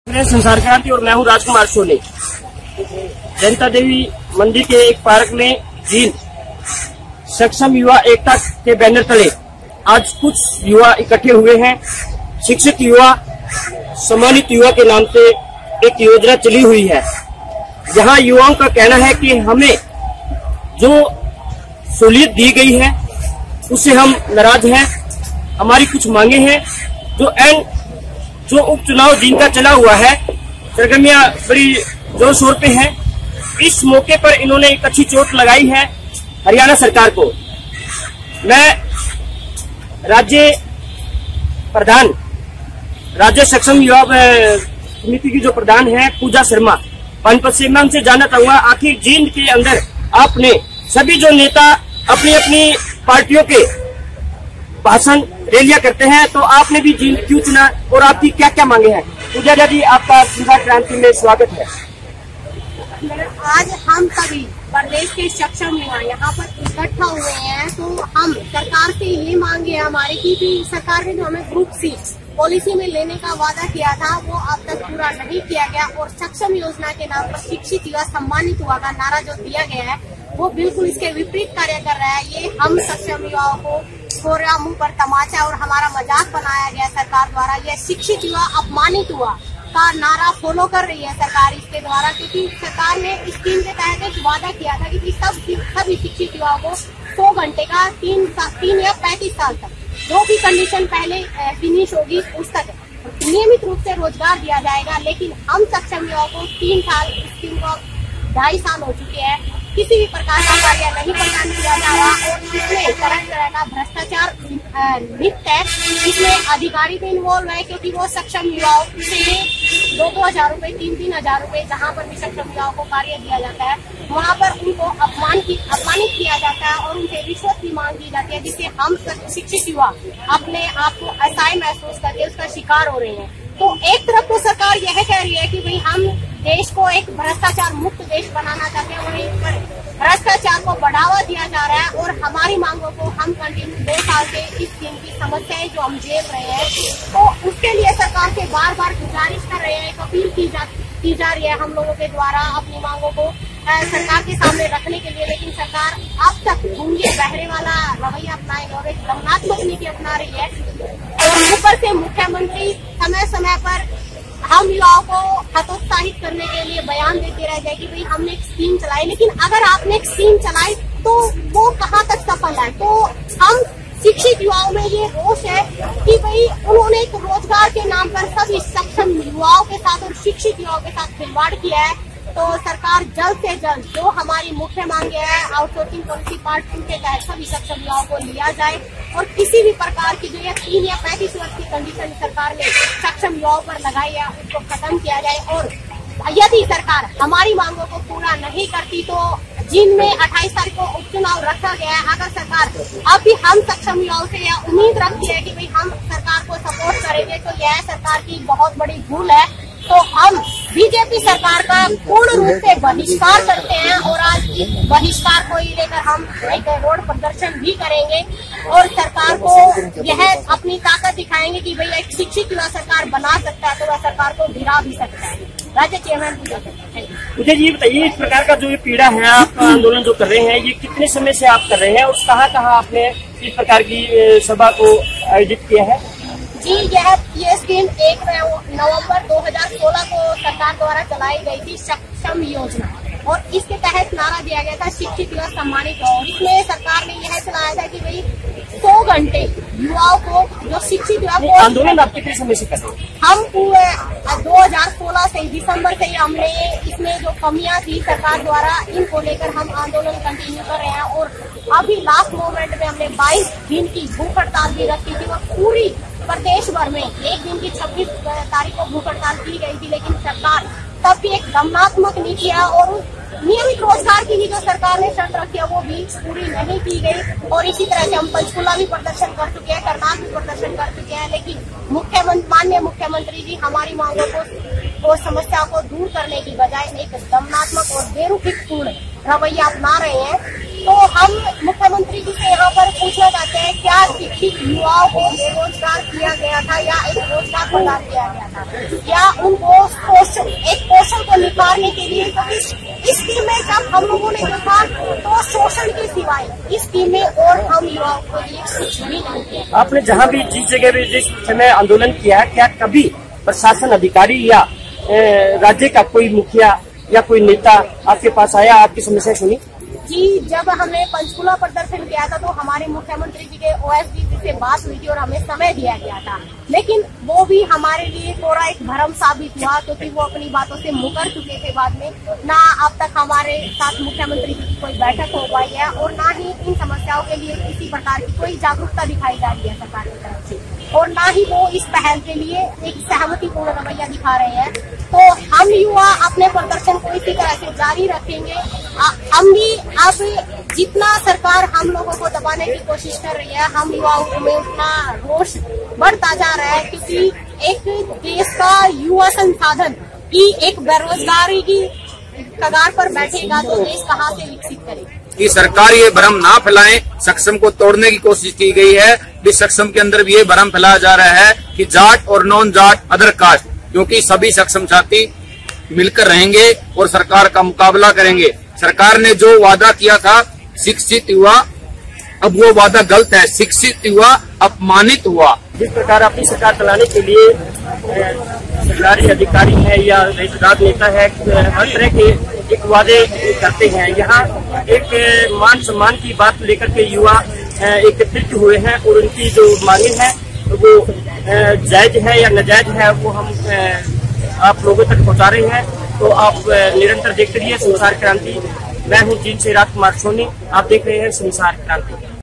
संसार क्रांति और मैं हूँ राजकुमार सोनी। जनता देवी मंदिर के एक पार्क में जिन सक्षम युवा एकता के बैनर तले आज कुछ युवा इकट्ठे हुए हैं। शिक्षित युवा सम्मानित युवा के नाम से एक योजना चली हुई है, जहां युवाओं का कहना है कि हमें जो सहूलियत दी गई है उससे हम नाराज हैं। हमारी कुछ मांगे हैं जो उपचुनाव जिनका चला हुआ है, सरगर्मियां बड़ी जोर शोर पे हैं। इस मौके पर इन्होंने एक अच्छी चोट लगाई है हरियाणा सरकार को। मैं राज्य सक्षम युवा समिति की जो प्रधान है पूजा शर्मा पानीपत से, मैं उनसे जानना चाहूंगा आखिर जींद के अंदर आपने सभी जो नेता अपनी अपनी पार्टियों के भाषण रैलियां करते हैं, तो आपने भी जींद क्यों चुना और आपकी क्या क्या मांगे हैं? पूजा जी, आपका संसार क्रांति में स्वागत है। आज हम सभी प्रदेश के सक्षम युवा यहाँ पर इकट्ठा हुए हैं, तो हम सरकार से ये मांगे हमारे की सरकार ने जो हमें ग्रुप सी पॉलिसी में लेने का वादा किया था वो अब तक पूरा नहीं किया गया, और सक्षम योजना के नाम पर शिक्षित युवा सम्मानित युवा का नारा जो दिया गया है वो बिल्कुल इसके विपरीत कार्य कर रहा है। ये हम सक्षम युवाओं को कोरा मुंह पर तमाचा और हमारा मजाक बनाया गया सरकार द्वारा। ये शिक्षित युवा अपमानित हुआ का नारा फॉलो कर रही है सरकार इसके द्वारा, क्योंकि सरकार ने इस स्कीम के तहत एक वादा किया था कि सभी शिक्षित युवाओं को 100 घंटे का 3 या 35 साल तक जो भी कंडीशन पहले फिनिश होगी उस तक नियमित रूप से रोजगार दिया जाएगा। लेकिन हम सक्षम युवाओं को 3 साल स्कीम को 2.5 साल हो चुके हैं, किसी भी प्रकार का कार्य नहीं प्रदान किया जा रहा, और इसमें तरह तरह का भ्रष्टाचार लिप्त है। इसमें अधिकारी भी इन्वॉल्व है, क्योंकि वो सक्षम युवाओं से 2-2 हजार रूपए 3-3 हजार रूपए जहाँ पर भी सक्षम युवाओं को कार्य दिया जाता है वहाँ पर उनको अपमानित किया जाता है और उनसे रिश्वत की मांग की जाती है, जिससे हम शिक्षित युवा अपने आप को असहाय महसूस करके उसका शिकार हो रहे हैं। तो एक तरफ तो सरकार यह कह रही है कि भाई हम देश को एक भ्रष्टाचार मुक्त देश बनाना चाहते हैं, वहीं पर भ्रष्टाचार को बढ़ावा दिया जा रहा है, और हमारी मांगों को हम कंटिन्यू 2 साल से इस स्कीम की समस्याएं जो हम झेल रहे हैं, तो उसके लिए सरकार से बार बार गुजारिश कर रहे हैं, एक अपील की जा रही है हम लोगों के द्वारा अपनी मांगों को सरकार के सामने रखने के लिए। लेकिन सरकार अब तक गूंगे बहरे वाला रवैया अपनाई और एक दमनात्मक नीति अपना रही है, और ऊपर से मुख्यमंत्री समय समय पर हम युवाओं को हतोत्साहित करने के लिए बयान देते रह जाए कि भाई हमने एक स्कीम चलाई। लेकिन अगर आपने एक स्कीम चलाई तो वो कहाँ तक सफल है? तो हम शिक्षित युवाओं में ये रोष है कि भाई उन्होंने एक रोजगार के नाम पर सभी सक्षम युवाओं के साथ और शिक्षित युवाओं के साथ खिलवाड़ किया है। तो सरकार जल्द से जल्द जो हमारी मुख्य मांगे है आउटसोर्सिंग पॉलिसी पार्ट 2 के तहत सभी सक्षम युवाओं को लिया जाए, और किसी भी प्रकार की जो ये 3 या 35 वर्ष की कंडीशन सरकार ने सक्षम युवाओं पर लगाई है उसको खत्म किया जाए। और यदि सरकार हमारी मांगों को पूरा नहीं करती तो जिनमें 28 तारीख को उपचुनाव रखा गया है, अगर सरकार अब भी हम सक्षम युवाओं से यह उम्मीद रखती है कि भाई हम सरकार को सपोर्ट करेंगे, तो यह सरकार की बहुत बड़ी भूल है। तो हम बीजेपी सरकार का पूर्ण रूप से बहिष्कार करते हैं, और आज इस बहिष्कार को ही लेकर हम एक रोड प्रदर्शन भी करेंगे और सरकार को यह अपनी ताकत दिखाएंगे कि भाई एक शिक्षित युवा सरकार बना सकता है तो वह सरकार को गिरा भी सकता है। राज्य चेयरमैन मुझे ये बताइए, इस प्रकार का जो ये पीड़ा है, आप आंदोलन जो कर रहे हैं, ये कितने समय से आप कर रहे हैं और कहाँ आपने इस प्रकार की सभा को आयोजित किया है? जी, ये स्कीम 1 नवंबर 2016 को सरकार द्वारा चलाई गई थी सक्षम योजना, और इसके तहत नारा दिया गया था शिक्षित युवा सम्मानित हो। इसमें सरकार ने यह चलाया था कि भाई 100 घंटे युवाओं को जो शिक्षित युवा आंदोलन आप कितने समय से कर रहे हैं? हम पूरे 2016 से दिसंबर से हमने इसमें जो कमियां थी सरकार द्वारा इनको लेकर हम आंदोलन कंटिन्यू कर रहे हैं, और अभी लास्ट मोमेंट में हमने 22 दिन की भूख हड़ताल भी रखी थी, और पूरी प्रदेश भर में 1 दिन की 26 तारीख को भूख हड़ताल की गई थी। लेकिन सरकार तब भी एक दमनात्मक नीति है, और नियमित रोजगार की ही जो सरकार ने शर्त रखी है वो भी पूरी नहीं की गई। और इसी तरह से हम पंचकुला भी प्रदर्शन कर चुके हैं, करनाल भी प्रदर्शन कर चुके हैं, लेकिन माननीय मुख्यमंत्री जी हमारी मांगों को समस्या को दूर करने की बजाय एक दमनात्मक और बेरुखपूर्ण रवैया अपना रहे हैं। तो हम मुख्यमंत्री जी से यहाँ पर पूछना चाहते हैं, क्या शिक्षित युवाओं को बेरोजगार किया गया था या एक रोजगार प्रदान किया गया था, या उनको एक कौशल को निखारने के लिए? तो इस स्कीम में जब हम लोगों ने देखा तो शोषण के सिवाय इस स्कीम में और हम युवाओं को लिए कुछ भी नहीं किया। आपने जहाँ भी जिस जगह भी जिस समय आंदोलन किया, क्या कभी प्रशासन अधिकारी या राज्य का कोई मुखिया या कोई नेता आपके पास आया, आपकी समस्या सुनी? जी, जब हमने पंचकुला प्रदर्शन किया था तो हमारे मुख्यमंत्री जी के ओएसडी जी से बात हुई थी और हमें समय दिया गया था, लेकिन वो भी हमारे लिए थोड़ा एक भ्रम साबित हुआ, क्योंकि वो अपनी बातों से मुकर चुके थे बाद में। ना अब तक हमारे साथ मुख्यमंत्री जी की कोई बैठक हो पाई है और ना ही इन समस्याओं के लिए किसी प्रकार की कोई जागरूकता दिखाई जा रही है सरकार की तरफ से, और ना ही वो इस पहल के लिए एक सहमतिपूर्ण रवैया दिखा रहे हैं। तो हम युवा अपने प्रदर्शन को इसी तरह से जारी रखेंगे। हम भी अब जितना सरकार हम लोगों को दबाने की कोशिश कर रही है, हम युवाओं में उतना रोष बढ़ता जा रहा है, क्योंकि एक देश का युवा संसाधन की एक बेरोजगारी की कगार पर बैठेगा तो देश कहाँ से विकसित करेगा। कि सरकार ये भ्रम ना फैलाए, सक्षम को तोड़ने की कोशिश की गई है। इस सक्षम के अंदर भी ये भ्रम फैलाया जा रहा है कि जाट और नॉन जाट अदर कास्ट, क्योंकि सभी सक्षम साथी मिलकर रहेंगे और सरकार का मुकाबला करेंगे। सरकार ने जो वादा किया था शिक्षित युवा, अब वो वादा गलत है, शिक्षित युवा अपमानित हुआ। जिस प्रकार अपनी सरकार चलाने के लिए सरकारी अधिकारी है या राजनेता है, हर तरह के एक वादे करते हैं, यहाँ एक मान सम्मान की बात लेकर के युवा एकत्रित हुए हैं और उनकी जो मांगे हैं वो जायज है या नाजायज है वो हम आप लोगों तक पहुँचा रहे हैं। तो आप निरंतर देखते रहिए संसार क्रांति। मैं हूँ चीन से राजकुमार सोनी, आप देख रहे हैं संसार क्रांति।